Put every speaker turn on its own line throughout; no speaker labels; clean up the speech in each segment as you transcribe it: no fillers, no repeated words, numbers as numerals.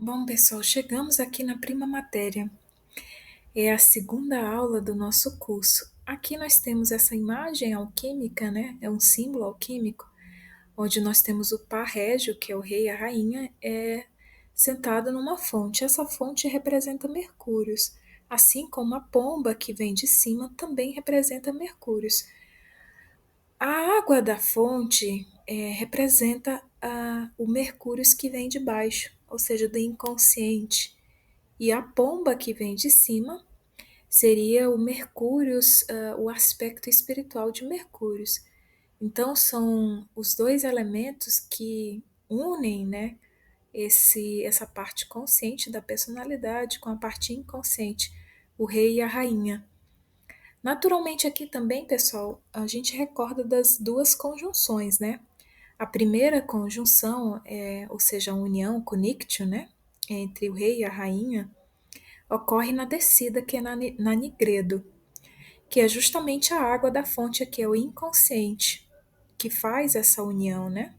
Bom, pessoal, chegamos aqui na prima matéria. É a segunda aula do nosso curso. Aqui nós temos essa imagem alquímica, né? É um símbolo alquímico, onde nós temos o par régio, que é o rei e a rainha, sentado numa fonte. Essa fonte representa Mercúrios, assim como a pomba que vem de cima também representa Mercúrios. A água da fonte representa o Mercúrios que vem de baixo, ou seja, do inconsciente. E a pomba que vem de cima seria o Mercúrios, o aspecto espiritual de Mercúrios. Então são os dois elementos que unem, né, essa parte consciente da personalidade com a parte inconsciente, o rei e a rainha. Naturalmente aqui também, pessoal, a gente recorda das duas conjunções, né? A primeira conjunção, ou seja, a união, connection, né, entre o rei e a rainha, ocorre na descida, que é na Nigredo, que é justamente a água da fonte, que é o inconsciente, que faz essa união, né?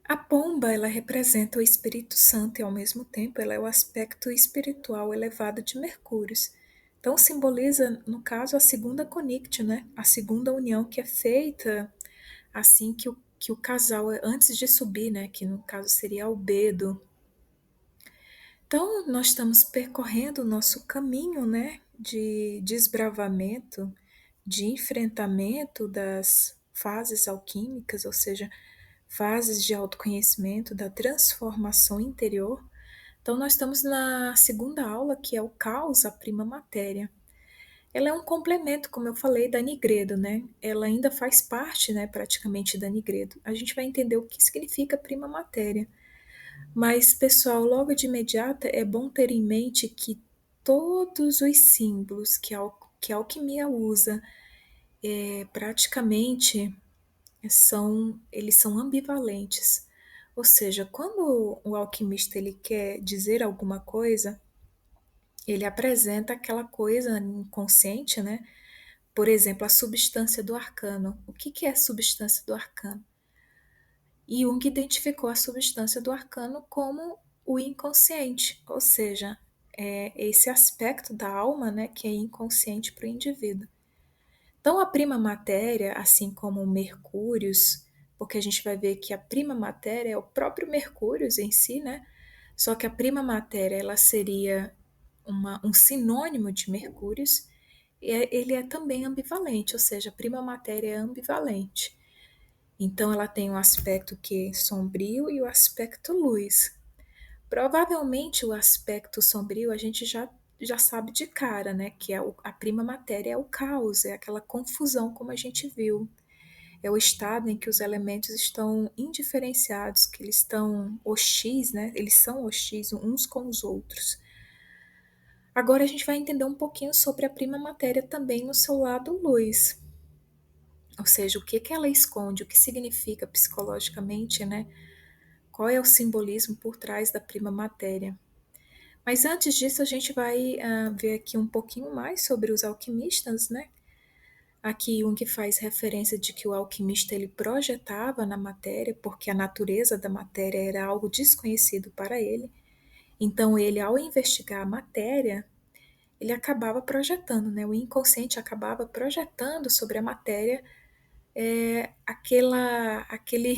A pomba, ela representa o Espírito Santo e, ao mesmo tempo, ela é o aspecto espiritual elevado de Mercúrio. Então, simboliza, no caso, a segunda connection, né? A segunda união que é feita assim que o casal, antes de subir, né? Que no caso seria albedo. Então, nós estamos percorrendo o nosso caminho, né, de desbravamento, de enfrentamento das fases alquímicas, ou seja, fases de autoconhecimento, da transformação interior. Então, nós estamos na segunda aula, que é o caos, a prima matéria. Ela é um complemento, como eu falei, da Nigredo, né? Ela ainda faz parte, né, praticamente da Nigredo. A gente vai entender o que significa prima matéria. Mas, pessoal, logo de imediato é bom ter em mente que todos os símbolos que a alquimia usa, praticamente eles são ambivalentes. Ou seja, quando o alquimista ele quer dizer alguma coisa, ele apresenta aquela coisa inconsciente, né? Por exemplo, a substância do arcano. O que é a substância do arcano? Jung identificou a substância do arcano como o inconsciente, ou seja, é esse aspecto da alma, né, que é inconsciente para o indivíduo. Então, a prima matéria, assim como o Mercúrios, porque a gente vai ver que a prima matéria é o próprio Mercúrios em si, né? Só que a prima matéria ela seria um sinônimo de Mercúrios, e ele é também ambivalente, ou seja, a prima matéria é ambivalente. Então ela tem o aspecto que é sombrio e o aspecto luz. Provavelmente o aspecto sombrio a gente já sabe de cara, né? Que é a prima matéria é o caos, é aquela confusão como a gente viu. É o estado em que os elementos estão indiferenciados, que eles estão hostis, né? Eles são hostis uns com os outros. Agora a gente vai entender um pouquinho sobre a prima matéria também no seu lado luz. Ou seja, o que que ela esconde, o que significa psicologicamente, né? Qual é o simbolismo por trás da prima matéria. Mas antes disso, a gente vai ver aqui um pouquinho mais sobre os alquimistas, né? Aqui Jung faz referência de que o alquimista ele projetava na matéria, porque a natureza da matéria era algo desconhecido para ele. Então ele, ao investigar a matéria, ele acabava projetando, né? O inconsciente acabava projetando sobre a matéria aquele,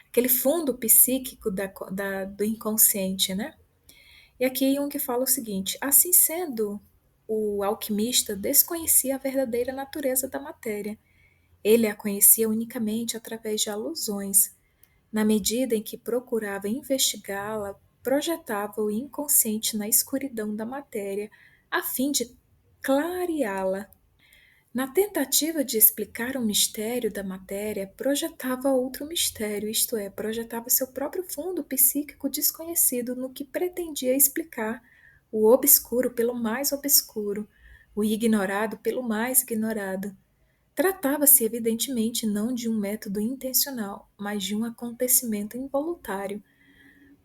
aquele fundo psíquico do inconsciente, né? E aqui Jung fala o seguinte: assim sendo, o alquimista desconhecia a verdadeira natureza da matéria. Ele a conhecia unicamente através de alusões. Na medida em que procurava investigá-la, projetava o inconsciente na escuridão da matéria, a fim de clareá-la. Na tentativa de explicar um mistério da matéria, projetava outro mistério, isto é, projetava seu próprio fundo psíquico desconhecido no que pretendia explicar o obscuro pelo mais obscuro, o ignorado pelo mais ignorado. Tratava-se, evidentemente, não de um método intencional, mas de um acontecimento involuntário.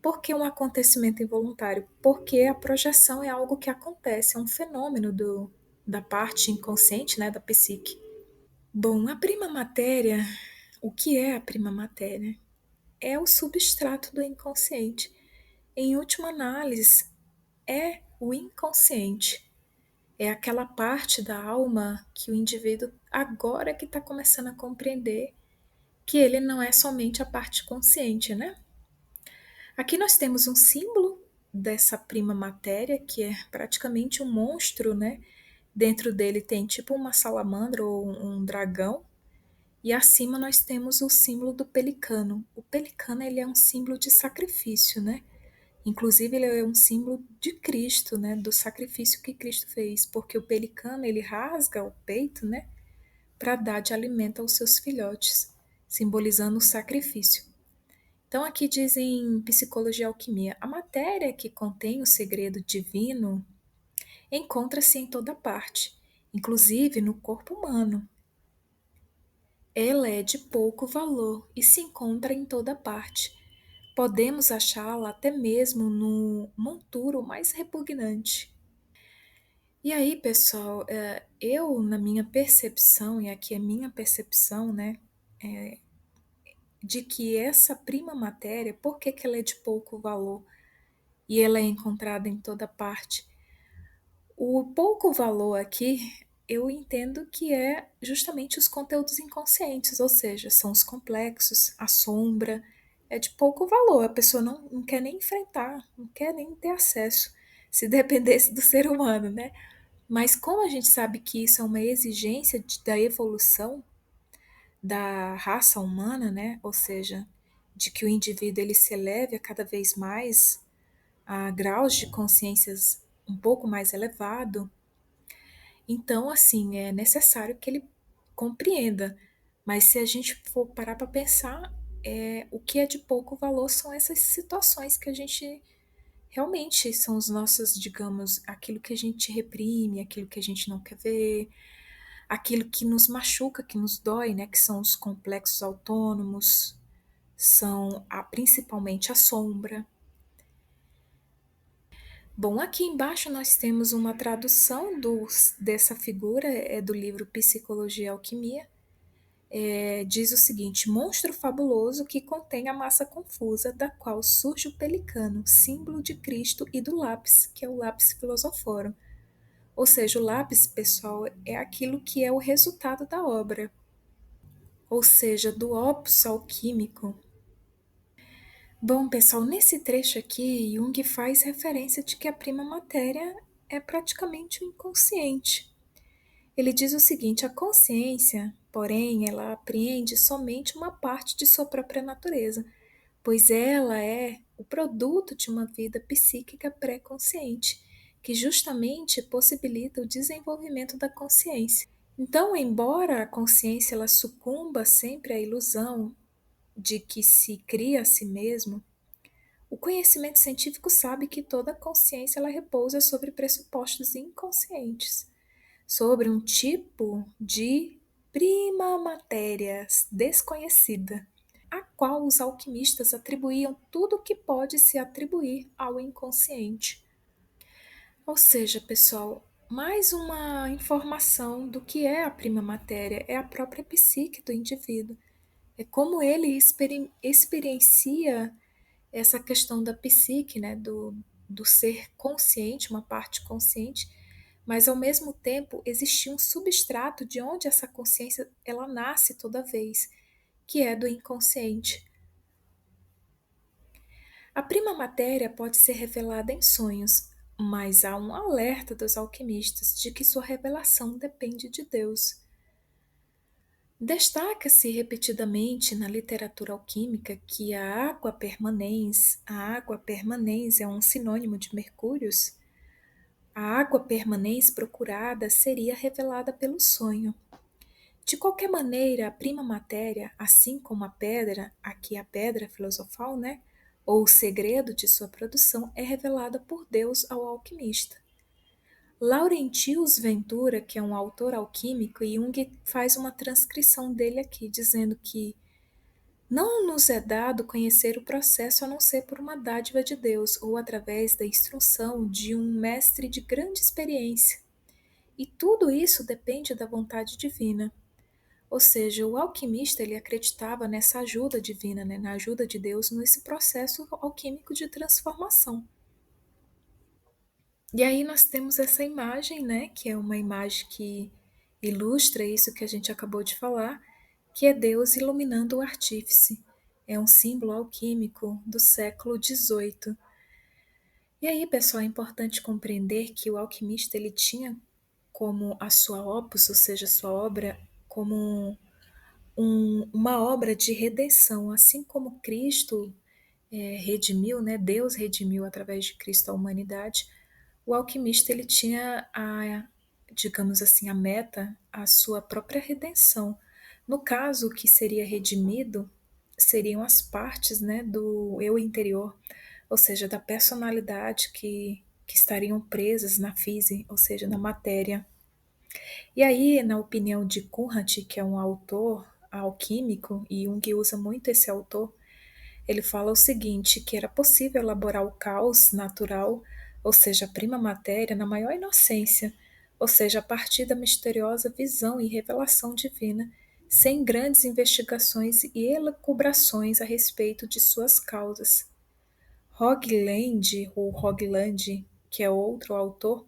Por que um acontecimento involuntário? Porque a projeção é algo que acontece, é um fenômeno da parte inconsciente, né, da psique. Bom, a prima matéria, o que é a prima matéria? É o substrato do inconsciente. Em última análise, é o inconsciente. É aquela parte da alma que o indivíduo agora que está começando a compreender que ele não é somente a parte consciente, né? Aqui nós temos um símbolo dessa prima matéria, que é praticamente um monstro, né? Dentro dele tem tipo uma salamandra ou um dragão, e acima nós temos o símbolo do pelicano. O pelicano ele é um símbolo de sacrifício, né? Inclusive ele é um símbolo de Cristo, né? Do sacrifício que Cristo fez, porque o pelicano ele rasga o peito, né? Para dar de alimento aos seus filhotes, simbolizando o sacrifício. Então aqui diz em Psicologia e Alquimia, a matéria que contém o segredo divino encontra-se em toda parte, inclusive no corpo humano. Ela é de pouco valor e se encontra em toda parte. Podemos achá-la até mesmo no monturo mais repugnante. E aí, pessoal, eu, na minha percepção, e aqui é minha percepção, né, de que essa prima matéria, por que que ela é de pouco valor e ela é encontrada em toda parte? O pouco valor aqui, eu entendo que é justamente os conteúdos inconscientes, ou seja, são os complexos, a sombra, é de pouco valor, a pessoa não quer nem enfrentar, não quer nem ter acesso, se dependesse do ser humano, né? Mas como a gente sabe que isso é uma exigência da evolução da raça humana, né? Ou seja, de que o indivíduo ele se eleve a cada vez mais a graus de consciências um pouco mais elevado, então, assim, é necessário que ele compreenda. Mas se a gente for parar para pensar, o que é de pouco valor são essas situações que a gente realmente são os nossos, digamos, aquilo que a gente reprime, aquilo que a gente não quer ver, aquilo que nos machuca, que nos dói, né? Que são os complexos autônomos, são principalmente a sombra. Bom, aqui embaixo nós temos uma tradução dessa figura, é do livro Psicologia e Alquimia. Diz o seguinte: monstro fabuloso que contém a massa confusa, da qual surge o pelicano, símbolo de Cristo, e do lápis, que é o lápis filosoforum. Ou seja, o lápis, pessoal, é aquilo que é o resultado da obra, ou seja, do opus alquímico. Bom, pessoal, nesse trecho aqui, Jung faz referência de que a prima matéria é praticamente o inconsciente. Ele diz o seguinte: a consciência, porém, ela apreende somente uma parte de sua própria natureza, pois ela é o produto de uma vida psíquica pré-consciente, que justamente possibilita o desenvolvimento da consciência. Então, embora a consciência ela sucumba sempre à ilusão de que se cria a si mesmo, o conhecimento científico sabe que toda consciência ela repousa sobre pressupostos inconscientes, sobre um tipo de prima matéria desconhecida, a qual os alquimistas atribuíam tudo o que pode se atribuir ao inconsciente. Ou seja, pessoal, mais uma informação do que é a prima matéria é a própria psique do indivíduo. É como ele experiencia essa questão da psique, né, do ser consciente, uma parte consciente, mas ao mesmo tempo existia um substrato de onde essa consciência ela nasce toda vez, que é do inconsciente. A prima matéria pode ser revelada em sonhos, mas há um alerta dos alquimistas de que sua revelação depende de Deus. Destaca-se repetidamente na literatura alquímica que a água permanens é um sinônimo de Mercúrios, a água permanens procurada seria revelada pelo sonho. De qualquer maneira, a prima matéria, assim como a pedra, aqui a pedra filosofal, né? Ou o segredo de sua produção, é revelada por Deus ao alquimista. Laurentius Ventura, que é um autor alquímico, e Jung faz uma transcrição dele aqui, dizendo que não nos é dado conhecer o processo a não ser por uma dádiva de Deus ou através da instrução de um mestre de grande experiência. E tudo isso depende da vontade divina. Ou seja, o alquimista ele acreditava nessa ajuda divina, né, na ajuda de Deus nesse processo alquímico de transformação. E aí nós temos essa imagem, né, que é uma imagem que ilustra isso que a gente acabou de falar, que é Deus iluminando o artífice. É um símbolo alquímico do século XVIII. E aí, pessoal, é importante compreender que o alquimista ele tinha como a sua opus, ou seja, a sua obra, como uma obra de redenção, assim como Cristo redimiu, né? Deus redimiu através de Cristo a humanidade. O alquimista ele tinha digamos assim, a meta, a sua própria redenção. No caso, o que seria redimido seriam as partes, né, do eu interior, ou seja, da personalidade que estariam presas na física, ou seja, na matéria. E aí, na opinião de Conrad, que é um autor alquímico, e Jung usa muito esse autor, ele fala o seguinte, que era possível elaborar o caos natural, ou seja, a prima matéria, na maior inocência, ou seja, a partir da misteriosa visão e revelação divina, sem grandes investigações e elucubrações a respeito de suas causas. Hogland, que é outro autor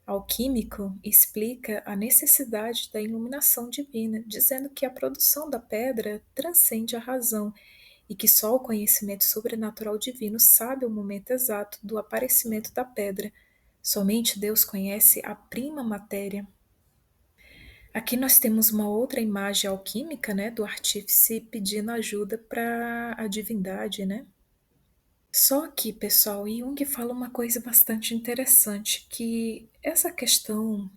alquímico, explica a necessidade da iluminação divina, dizendo que a produção da pedra transcende a razão e que só o conhecimento sobrenatural divino sabe o momento exato do aparecimento da pedra. Somente Deus conhece a prima matéria. Aqui nós temos uma outra imagem alquímica, né, do artífice pedindo ajuda para a divindade, né? Só que, pessoal, Jung fala uma coisa bastante interessante, que essa questão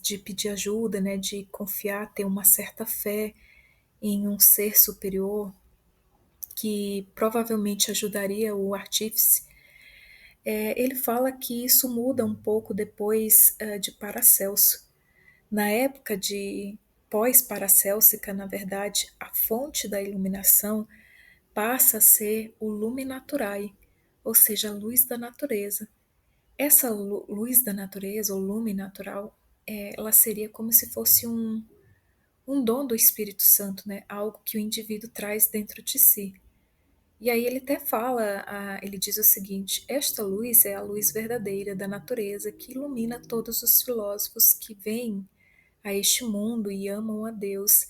de pedir ajuda, né, de confiar, ter uma certa fé em um ser superior, que provavelmente ajudaria o artífice, ele fala que isso muda um pouco depois de Paracelso. Na época de pós-paracélsica, na verdade, a fonte da iluminação passa a ser o lume naturae, ou seja, a luz da natureza. Essa luz da natureza, ou lume natural, ela seria como se fosse um dom do Espírito Santo, né? Algo que o indivíduo traz dentro de si. E aí ele até fala, ele diz o seguinte: esta luz é a luz verdadeira da natureza que ilumina todos os filósofos que vêm a este mundo e amam a Deus.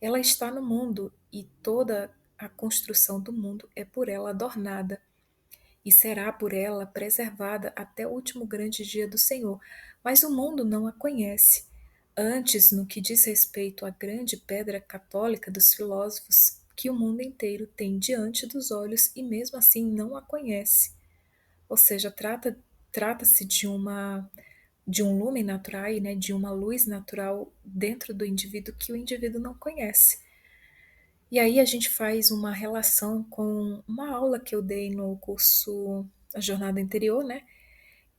Ela está no mundo e toda a construção do mundo é por ela adornada e será por ela preservada até o último grande dia do Senhor. Mas o mundo não a conhece. Antes, no que diz respeito à grande pedra católica dos filósofos, que o mundo inteiro tem diante dos olhos e mesmo assim não a conhece. Ou seja, trata-se de um lume natural, né, de uma luz natural dentro do indivíduo que o indivíduo não conhece. E aí a gente faz uma relação com uma aula que eu dei no curso A Jornada Interior, né?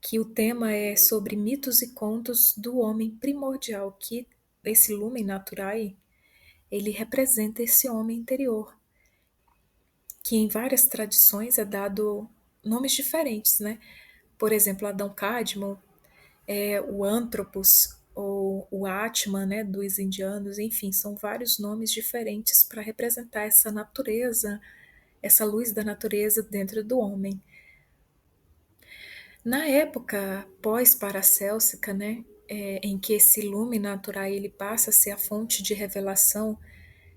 Que o tema é sobre mitos e contos do homem primordial, que esse lumen naturae, ele representa esse homem interior, que em várias tradições é dado nomes diferentes, né? Por exemplo, Adão Cadmo, o Anthropos, ou o Atman, né, dos indianos, enfim, são vários nomes diferentes para representar essa natureza, essa luz da natureza dentro do homem. Na época pós-paracélsica, né, em que esse lume natural ele passa a ser a fonte de revelação,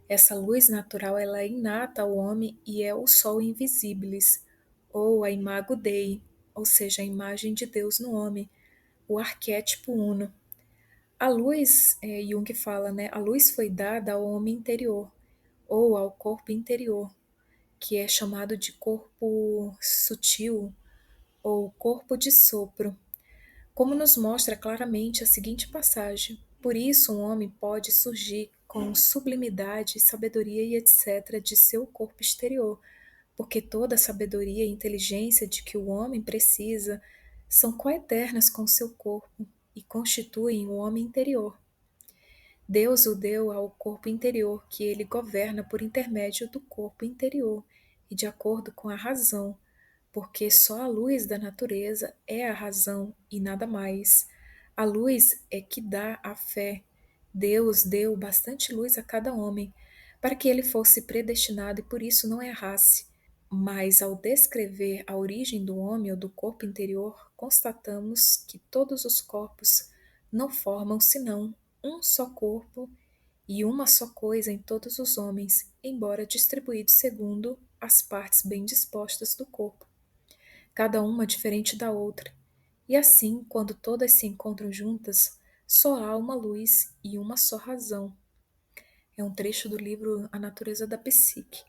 essa luz natural ela é inata ao homem e é o sol invisíveis, ou a imago Dei, ou seja, a imagem de Deus no homem, o arquétipo uno. A luz, Jung fala, né, a luz foi dada ao homem interior, ou ao corpo interior, que é chamado de corpo sutil ou corpo de sopro, como nos mostra claramente a seguinte passagem. Por isso um homem pode surgir com sublimidade, sabedoria e etc. de seu corpo exterior, porque toda a sabedoria e inteligência de que o homem precisa são coeternas com seu corpo e constituem o homem interior. Deus o deu ao corpo interior, que ele governa por intermédio do corpo interior e de acordo com a razão, porque só a luz da natureza é a razão e nada mais. A luz é que dá a fé. Deus deu bastante luz a cada homem, para que ele fosse predestinado e por isso não errasse. Mas ao descrever a origem do homem ou do corpo interior, constatamos que todos os corpos não formam senão um só corpo e uma só coisa em todos os homens, embora distribuídos segundo as partes bem dispostas do corpo, cada uma diferente da outra. E assim, quando todas se encontram juntas, só há uma luz e uma só razão. É um trecho do livro A Natureza da Psique.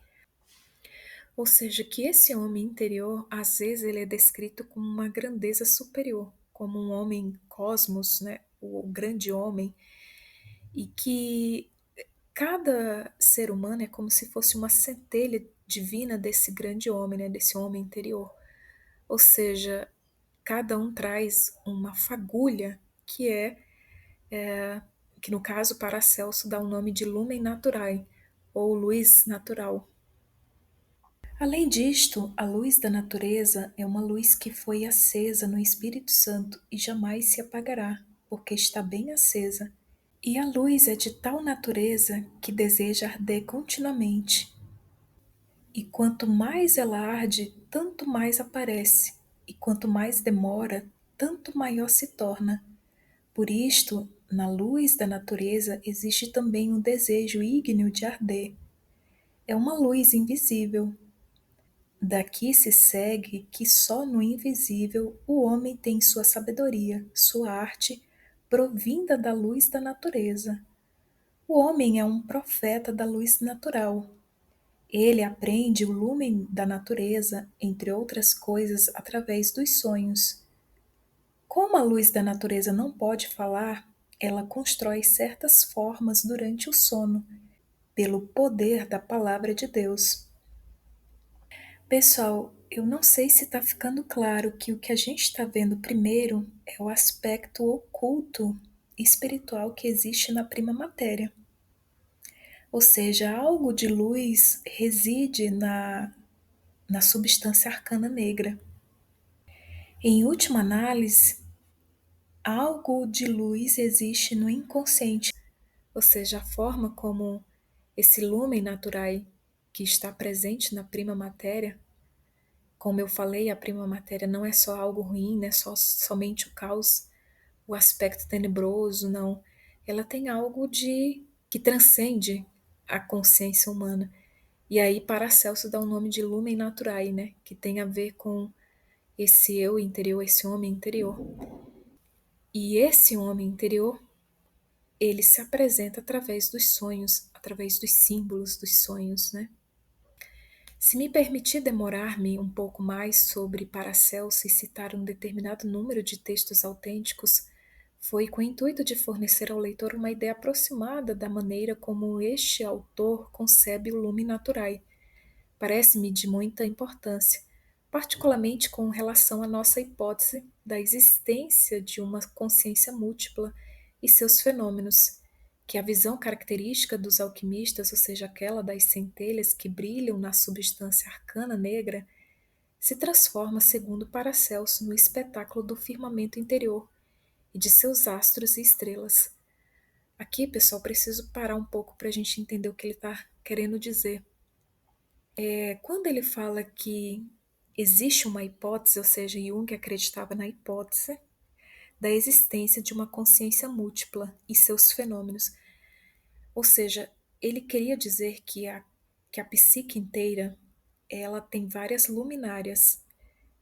Ou seja, que esse homem interior, às vezes, ele é descrito como uma grandeza superior, como um homem cosmos, né? O grande homem, e que cada ser humano é como se fosse uma centelha divina desse grande homem, né? Desse homem interior. Ou seja, cada um traz uma fagulha que no caso Paracelso dá o nome de lumen naturae, ou luz natural. Além disto, a luz da natureza é uma luz que foi acesa no Espírito Santo e jamais se apagará, porque está bem acesa. E a luz é de tal natureza que deseja arder continuamente. E quanto mais ela arde, tanto mais aparece, e quanto mais demora, tanto maior se torna. Por isto, na luz da natureza existe também um desejo ígneo de arder. É uma luz invisível. Daqui se segue que só no invisível o homem tem sua sabedoria, sua arte, provinda da luz da natureza. O homem é um profeta da luz natural. Ele aprende o lumen da natureza, entre outras coisas, através dos sonhos. Como a luz da natureza não pode falar, ela constrói certas formas durante o sono, pelo poder da palavra de Deus. Pessoal, eu não sei se está ficando claro que o que a gente está vendo primeiro é o aspecto oculto espiritual que existe na prima matéria. Ou seja, algo de luz reside na substância arcana negra. Em última análise, algo de luz existe no inconsciente, ou seja, a forma como esse lumen natural que está presente na prima matéria. Como eu falei, a prima matéria não é só algo ruim, não é somente o caos, o aspecto tenebroso, não. Ela tem algo de que transcende a consciência humana. E aí Paracelso dá o nome de lumen naturae, né? Que tem a ver com esse eu interior, esse homem interior. E esse homem interior, ele se apresenta através dos sonhos, através dos símbolos dos sonhos, né? Se me permitir demorar-me um pouco mais sobre Paracelso e citar um determinado número de textos autênticos, foi com o intuito de fornecer ao leitor uma ideia aproximada da maneira como este autor concebe o lume naturae. Parece-me de muita importância, particularmente com relação à nossa hipótese da existência de uma consciência múltipla e seus fenômenos, que a visão característica dos alquimistas, ou seja, aquela das centelhas que brilham na substância arcana negra, se transforma, segundo Paracelso, no espetáculo do firmamento interior e de seus astros e estrelas. Aqui, pessoal, preciso parar um pouco para a gente entender o que ele está querendo dizer. Quando ele fala que existe uma hipótese, ou seja, Jung acreditava na hipótese da existência de uma consciência múltipla e seus fenômenos. Ou seja, ele queria dizer que a psique inteira ela tem várias luminárias.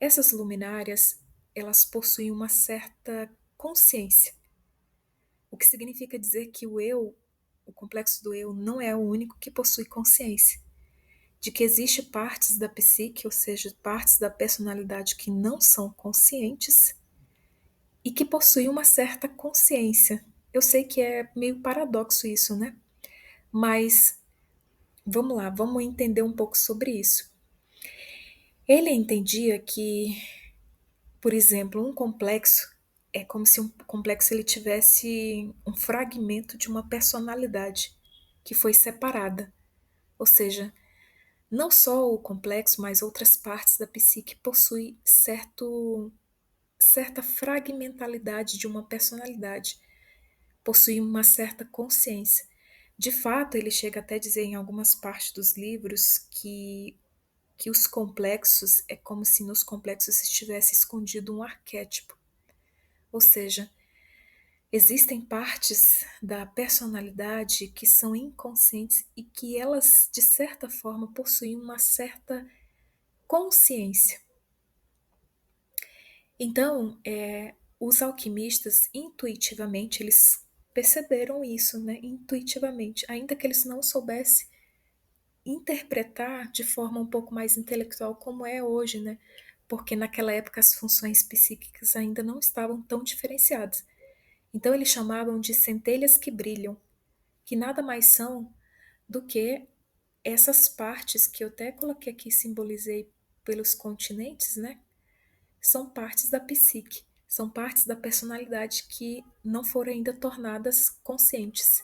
Essas luminárias elas possuem uma certa consciência, o que significa dizer que o eu, o complexo do eu, não é o único que possui consciência, de que existe partes da psique, ou seja, partes da personalidade que não são conscientes e que possuem uma certa consciência. Eu sei que é meio paradoxo isso, né? Mas vamos lá, vamos entender um pouco sobre isso. Ele entendia que, por exemplo, um complexo é como se um complexo ele tivesse um fragmento de uma personalidade que foi separada. Ou seja, não só o complexo, mas outras partes da psique possuem certa fragmentalidade de uma personalidade. possuem uma certa consciência. De fato, ele chega até a dizer em algumas partes dos livros que os complexos é como se nos complexos estivesse escondido um arquétipo. Ou seja, existem partes da personalidade que são inconscientes e que elas, de certa forma, possuem uma certa consciência. Então, os alquimistas, intuitivamente, eles perceberam isso, né? Intuitivamente, ainda que eles não soubessem interpretar de forma um pouco mais intelectual como é hoje, né? Porque naquela época as funções psíquicas ainda não estavam tão diferenciadas. Então eles chamavam de centelhas que brilham, que nada mais são do que essas partes que eu até coloquei aqui, simbolizei pelos continentes, né? São partes da psique, são partes da personalidade que não foram ainda tornadas conscientes.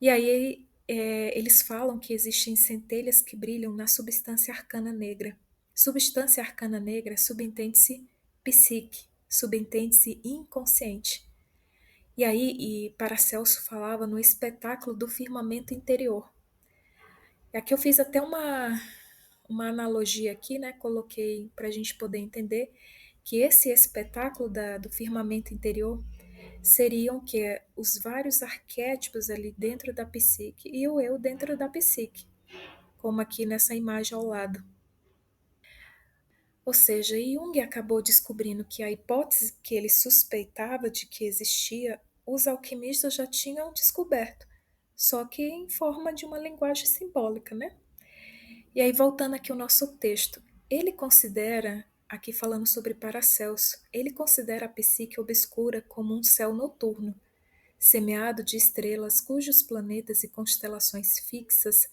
E aí eles falam que existem centelhas que brilham na substância arcana negra. Substância arcana negra subentende-se psique, subentende-se inconsciente. E aí, Paracelso falava no espetáculo do firmamento interior. E aqui eu fiz até uma analogia aqui, né? Coloquei para a gente poder entender que esse espetáculo do firmamento interior seriam que os vários arquétipos ali dentro da psique e o eu dentro da psique, como aqui nessa imagem ao lado. Ou seja, Jung acabou descobrindo que a hipótese que ele suspeitava de que existia, os alquimistas já tinham descoberto, só que em forma de uma linguagem simbólica, né? E aí, voltando aqui ao nosso texto, ele considera, aqui falando sobre Paracelso, ele considera a psique obscura como um céu noturno, semeado de estrelas cujos planetas e constelações fixas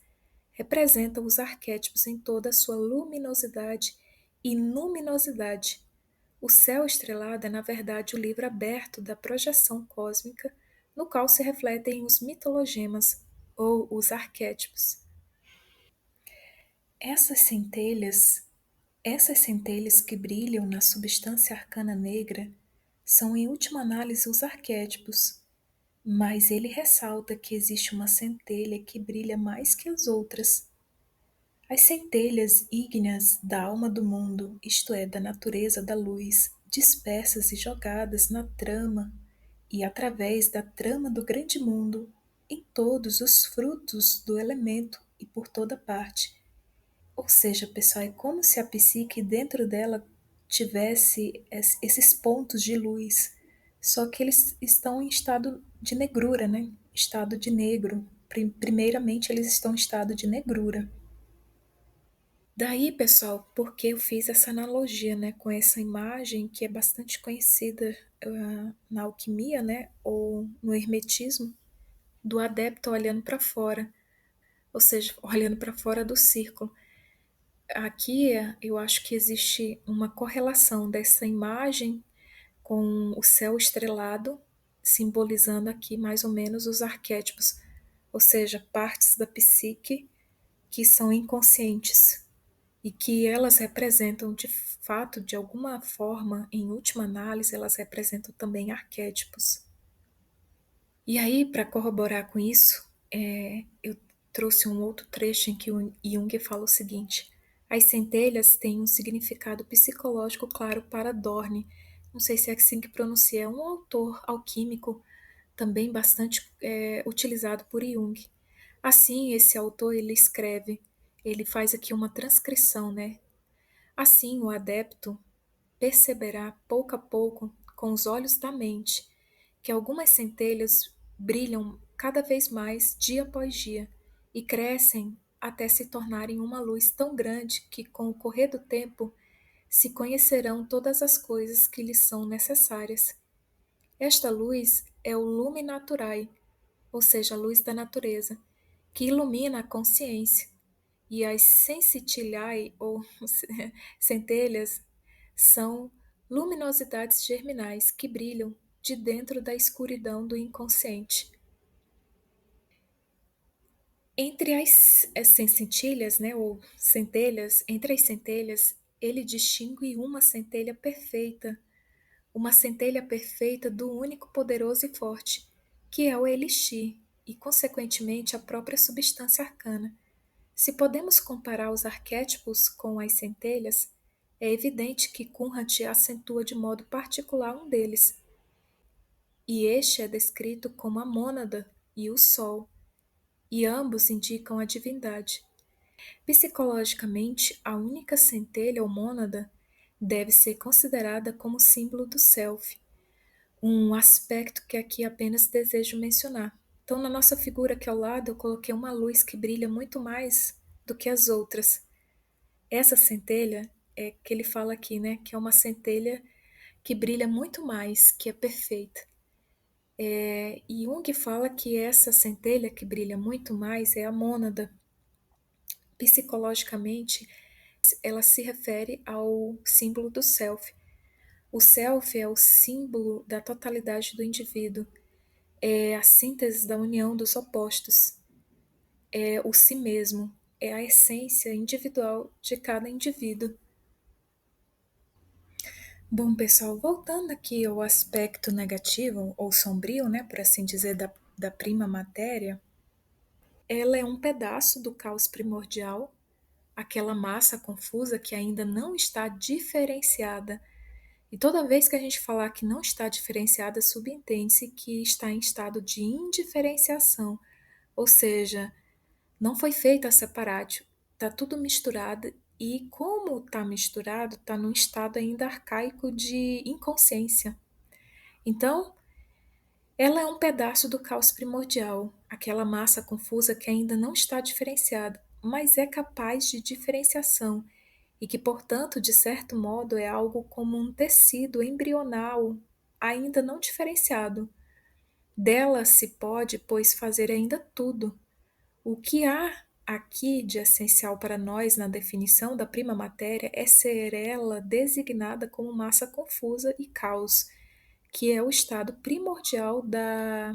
representam os arquétipos em toda a sua luminosidade e luminosidade. O céu estrelado é, na verdade, o livro aberto da projeção cósmica, no qual se refletem os mitologemas, ou os arquétipos. Essas centelhas, essas centelhas que brilham na substância arcana negra, são em última análise os arquétipos, mas ele ressalta que existe uma centelha que brilha mais que as outras. As centelhas ígneas da alma do mundo, isto é, da natureza da luz, dispersas e jogadas na trama e através da trama do grande mundo, em todos os frutos do elemento e por toda parte. Ou seja, pessoal, é como se a psique dentro dela tivesse esses pontos de luz, só que eles estão em estado de negrura, né? Estado de negro. Primeiramente, eles estão em estado de negrura. Daí, pessoal, porque eu fiz essa analogia, né, com essa imagem que é bastante conhecida na alquimia, né, ou no hermetismo, do adepto olhando para fora, ou seja, olhando para fora do círculo. Aqui eu acho que existe uma correlação dessa imagem com o céu estrelado, simbolizando aqui mais ou menos os arquétipos, ou seja, partes da psique que são inconscientes e que elas representam de fato, de alguma forma, em última análise, elas representam também arquétipos. E aí, para corroborar com isso, eu trouxe um outro trecho em que o Jung fala o seguinte: as centelhas têm um significado psicológico claro para Dorn. Não sei se é assim que pronuncia, é um autor alquímico também bastante utilizado por Jung. Assim, esse autor ele escreve, ele faz aqui uma transcrição, né? Assim, o adepto perceberá pouco a pouco, com os olhos da mente, que algumas centelhas brilham cada vez mais dia após dia e crescem até se tornarem uma luz tão grande que, com o correr do tempo, se conhecerão todas as coisas que lhes são necessárias. Esta luz é o lume naturae, ou seja, a luz da natureza, que ilumina a consciência, e as sensitillae, ou centelhas, são luminosidades germinais que brilham de dentro da escuridão do inconsciente. Entre as centelhas, né, ou centelhas, entre as centelhas, ele distingue uma centelha perfeita do único poderoso e forte, que é o elixir e, consequentemente, a própria substância arcana. Se podemos comparar os arquétipos com as centelhas, é evidente que Kunrat acentua de modo particular um deles, e este é descrito como a mônada e o sol, e ambos indicam a divindade. Psicologicamente, a única centelha ou mônada deve ser considerada como símbolo do self, um aspecto que aqui apenas desejo mencionar. Então, na nossa figura aqui ao lado, eu coloquei uma luz que brilha muito mais do que as outras. Essa centelha é que ele fala aqui, né? Que é uma centelha que brilha muito mais, que é perfeita. E Jung fala que essa centelha que brilha muito mais é a mônada. Psicologicamente, ela se refere ao símbolo do self. O self é o símbolo da totalidade do indivíduo, é a síntese da união dos opostos, é o si mesmo, é a essência individual de cada indivíduo. Bom, pessoal, voltando aqui ao aspecto negativo ou sombrio, né, por assim dizer, da prima matéria, ela é um pedaço do caos primordial, aquela massa confusa que ainda não está diferenciada. E toda vez que a gente falar que não está diferenciada, subentende-se que está em estado de indiferenciação, ou seja, não foi feita a separatio, está tudo misturado e como está misturado, está num estado ainda arcaico de inconsciência. Então, ela é um pedaço do caos primordial, aquela massa confusa que ainda não está diferenciada, mas é capaz de diferenciação e que, portanto, de certo modo, é algo como um tecido embrional, ainda não diferenciado. Dela se pode, pois, fazer ainda tudo. O que há aqui de essencial para nós na definição da prima matéria é ser ela designada como massa confusa e caos, que é o estado primordial da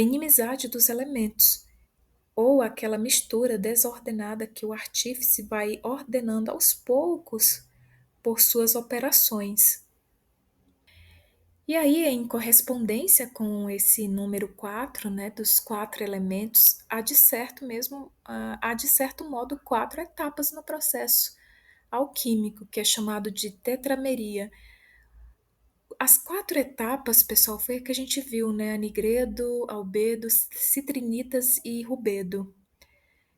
inimizade dos elementos, ou aquela mistura desordenada que o artífice vai ordenando aos poucos por suas operações. E aí, em correspondência com esse número 4, né, dos 4 elementos, há de certo modo 4 etapas no processo alquímico, que é chamado de tetrameria. As 4 etapas, pessoal, foi a que a gente viu, né, anigredo, albedo, citrinitas e rubedo,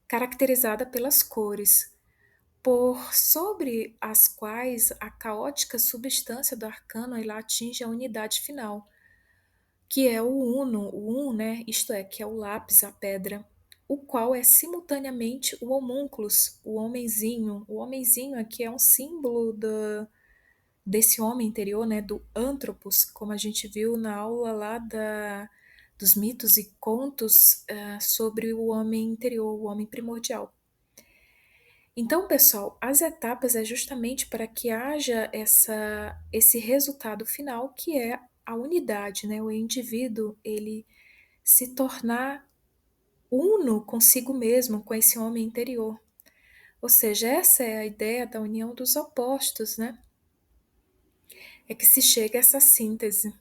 caracterizada pelas cores, por sobre as quais a caótica substância do arcano ela atinge a unidade final, que é o uno, o um, né? Isto é, que é o lápis, a pedra, o qual é simultaneamente o homúnculos, o homenzinho. O homenzinho aqui é um símbolo desse homem interior, né? Do antropos, como a gente viu na aula lá dos mitos e contos sobre o homem interior, o homem primordial. Então, pessoal, as etapas é justamente para que haja esse resultado final, que é a unidade, né? O indivíduo, ele se tornar uno consigo mesmo, com esse homem interior. Ou seja, essa é a ideia da união dos opostos, né? É que se chega a essa síntese.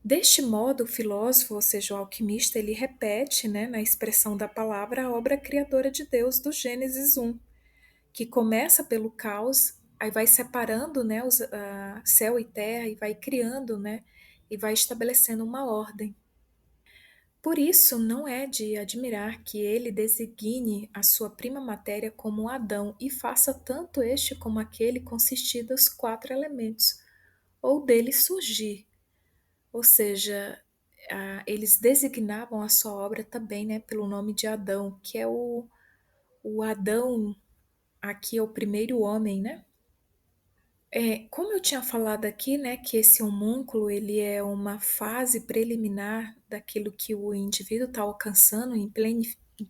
Deste modo, o filósofo, ou seja, o alquimista, ele repete, né, na expressão da palavra, a obra criadora de Deus do Gênesis 1, que começa pelo caos, aí vai separando, né, céu e terra e vai criando, né, e vai estabelecendo uma ordem. Por isso, não é de admirar que ele designe a sua prima matéria como Adão e faça tanto este como aquele consistir dos 4 elementos, ou dele surgir. Ou seja, eles designavam a sua obra também, né, pelo nome de Adão, que é o Adão, aqui é o primeiro homem, né? Como eu tinha falado aqui, né, que esse homúnculo ele é uma fase preliminar daquilo que o indivíduo está alcançando em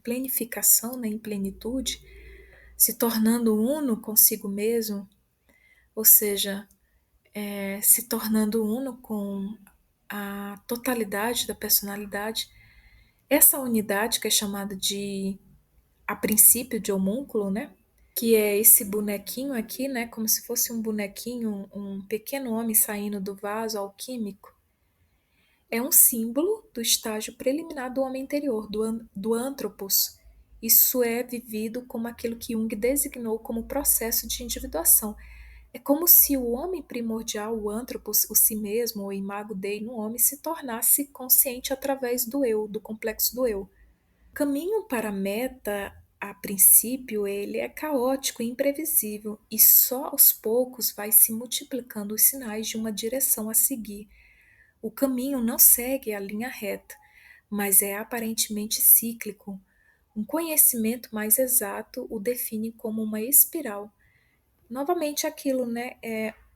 plenificação, né, em plenitude, se tornando uno consigo mesmo, ou seja, se tornando uno com a totalidade da personalidade. Essa unidade que é chamada de, a princípio, de homúnculo, né? Que é esse bonequinho aqui, né? Como se fosse um bonequinho, um pequeno homem saindo do vaso alquímico. É um símbolo do estágio preliminar do homem interior, do anthropos. Isso é vivido como aquilo que Jung designou como processo de individuação. É como se o homem primordial, o anthropos, o si mesmo, o imago Dei no homem, se tornasse consciente através do eu, do complexo do eu. O caminho para a meta, a princípio, ele é caótico e imprevisível, e só aos poucos vai se multiplicando os sinais de uma direção a seguir. O caminho não segue a linha reta, mas é aparentemente cíclico. Um conhecimento mais exato o define como uma espiral. Novamente aquilo, né?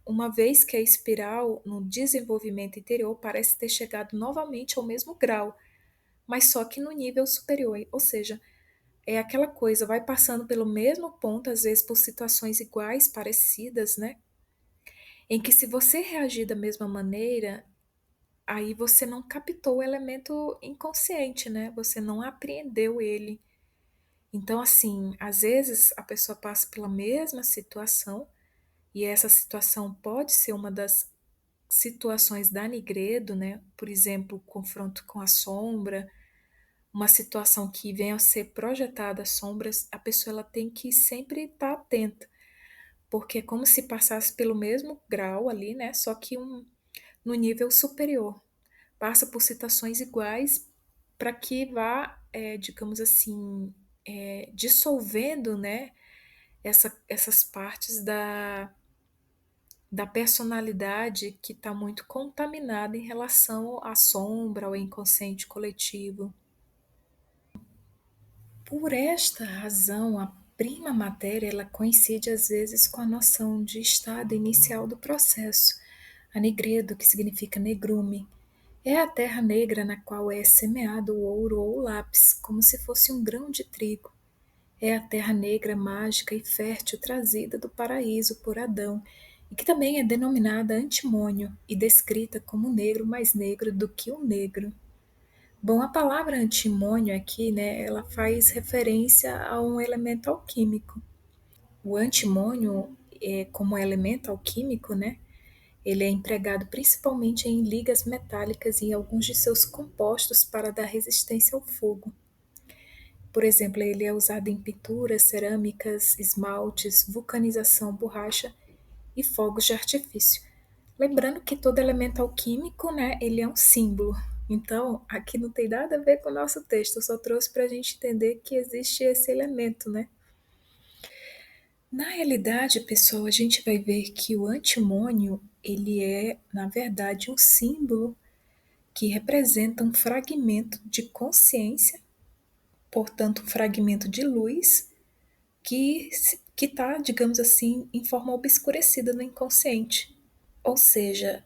Uma vez que a espiral no desenvolvimento interior parece ter chegado novamente ao mesmo grau, mas só que no nível superior, ou seja, é aquela coisa, vai passando pelo mesmo ponto, às vezes por situações iguais, parecidas, né? Em que se você reagir da mesma maneira, aí você não captou o elemento inconsciente, né? Você não apreendeu ele. Então, assim, às vezes a pessoa passa pela mesma situação, e essa situação pode ser uma das situações da Nigredo, né? Por exemplo, confronto com a sombra, uma situação que venha a ser projetada sombras, a pessoa ela tem que sempre estar atenta, porque é como se passasse pelo mesmo grau ali, né? Só que no nível superior. Passa por situações iguais para que vá, digamos assim, dissolvendo, né, essas partes da personalidade que está muito contaminada em relação à sombra, ao inconsciente coletivo. Por esta razão, a prima matéria ela coincide às vezes com a noção de estado inicial do processo. A negredo, que significa negrume, é a terra negra na qual é semeado o ouro ou o lápis, como se fosse um grão de trigo. É a terra negra mágica e fértil trazida do paraíso por Adão, e que também é denominada antimônio e descrita como negro mais negro do que o negro. Bom, a palavra antimônio aqui, né, ela faz referência a um elemento alquímico. O antimônio, como elemento alquímico, né, ele é empregado principalmente em ligas metálicas e em alguns de seus compostos para dar resistência ao fogo. Por exemplo, ele é usado em pinturas, cerâmicas, esmaltes, vulcanização, borracha e fogos de artifício. Lembrando que todo elemento alquímico, né, ele é um símbolo. Então, aqui não tem nada a ver com o nosso texto, eu só trouxe para a gente entender que existe esse elemento, né? Na realidade, pessoal, a gente vai ver que o antimônio, ele é, na verdade, um símbolo que representa um fragmento de consciência, portanto, um fragmento de luz que está, digamos assim, em forma obscurecida no inconsciente. Ou seja,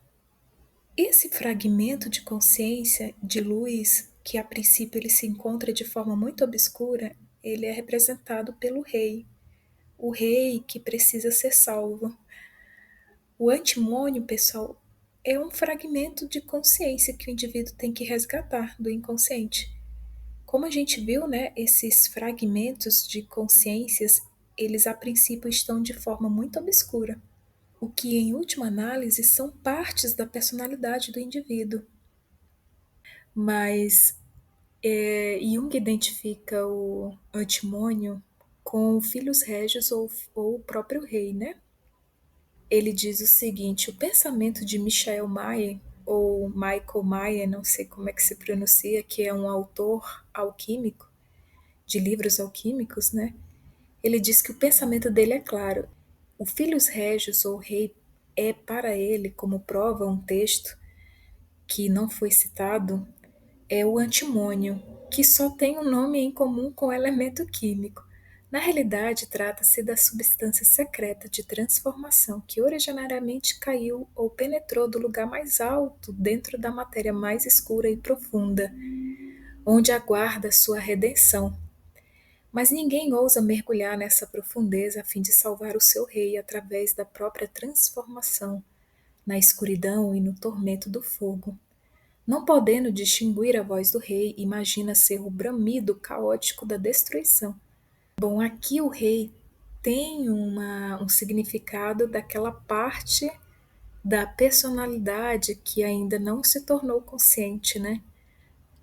esse fragmento de consciência, de luz, que a princípio ele se encontra de forma muito obscura, ele é representado pelo rei, o rei que precisa ser salvo. O antimônio, pessoal, é um fragmento de consciência que o indivíduo tem que resgatar do inconsciente. Como a gente viu, né, esses fragmentos de consciências, eles a princípio estão de forma muito obscura, o que em última análise são partes da personalidade do indivíduo. Mas Jung identifica o antimônio com filhos régios ou o próprio rei, né? Ele diz o seguinte: o pensamento de Michael Mayer, ou Michael Mayer, não sei como é que se pronuncia, que é um autor alquímico, de livros alquímicos, né? Ele diz que o pensamento dele é claro. O Filhos Régios, ou Rei, é para ele, como prova um texto que não foi citado, é o antimônio, que só tem um nome em comum com o elemento químico. Na realidade, trata-se da substância secreta de transformação que originariamente caiu ou penetrou do lugar mais alto dentro da matéria mais escura e profunda, onde aguarda sua redenção. Mas ninguém ousa mergulhar nessa profundeza a fim de salvar o seu rei através da própria transformação, na escuridão e no tormento do fogo. Não podendo distinguir a voz do rei, imagina ser o bramido caótico da destruição. Bom, aqui o rei tem um significado daquela parte da personalidade que ainda não se tornou consciente, né?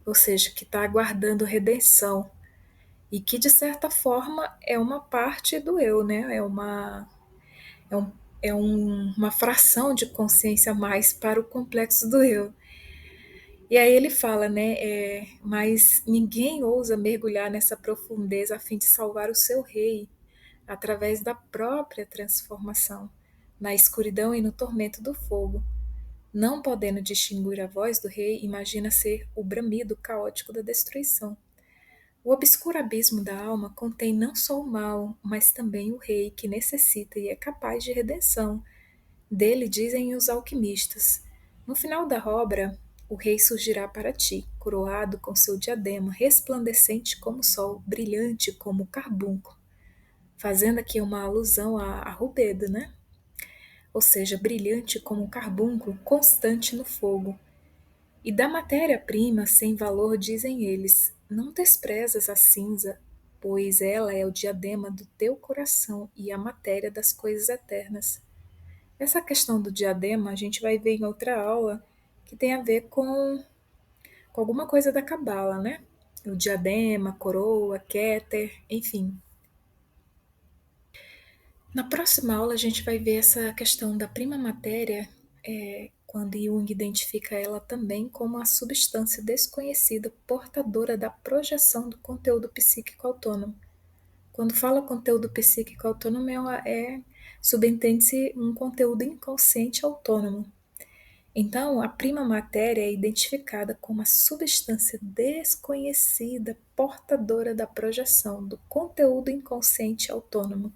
Ou seja, que está aguardando redenção e que de certa forma é uma parte do eu, né? É, um, uma fração de consciência a mais para o complexo do eu. E aí ele fala, né? Mas ninguém ousa mergulhar nessa profundeza a fim de salvar o seu rei através da própria transformação, na escuridão e no tormento do fogo. Não podendo distinguir a voz do rei, imagina ser o bramido caótico da destruição. O obscuro abismo da alma contém não só o mal, mas também o rei que necessita e é capaz de redenção. Dele dizem os alquimistas: no final da obra, o rei surgirá para ti, coroado com seu diadema, resplandecente como o sol, brilhante como o carbunco, fazendo aqui uma alusão a Rubedo, né? Ou seja, brilhante como um carbúnculo constante no fogo. E da matéria-prima sem valor dizem eles: não desprezas a cinza, pois ela é o diadema do teu coração e a matéria das coisas eternas. Essa questão do diadema a gente vai ver em outra aula que tem a ver com alguma coisa da cabala, né? O diadema, coroa, Keter, enfim. Na próxima aula a gente vai ver essa questão da prima matéria, quando Jung identifica ela também como a substância desconhecida portadora da projeção do conteúdo psíquico autônomo. Quando fala conteúdo psíquico autônomo, subentende-se um conteúdo inconsciente autônomo. Então, a prima matéria é identificada como a substância desconhecida portadora da projeção do conteúdo inconsciente autônomo.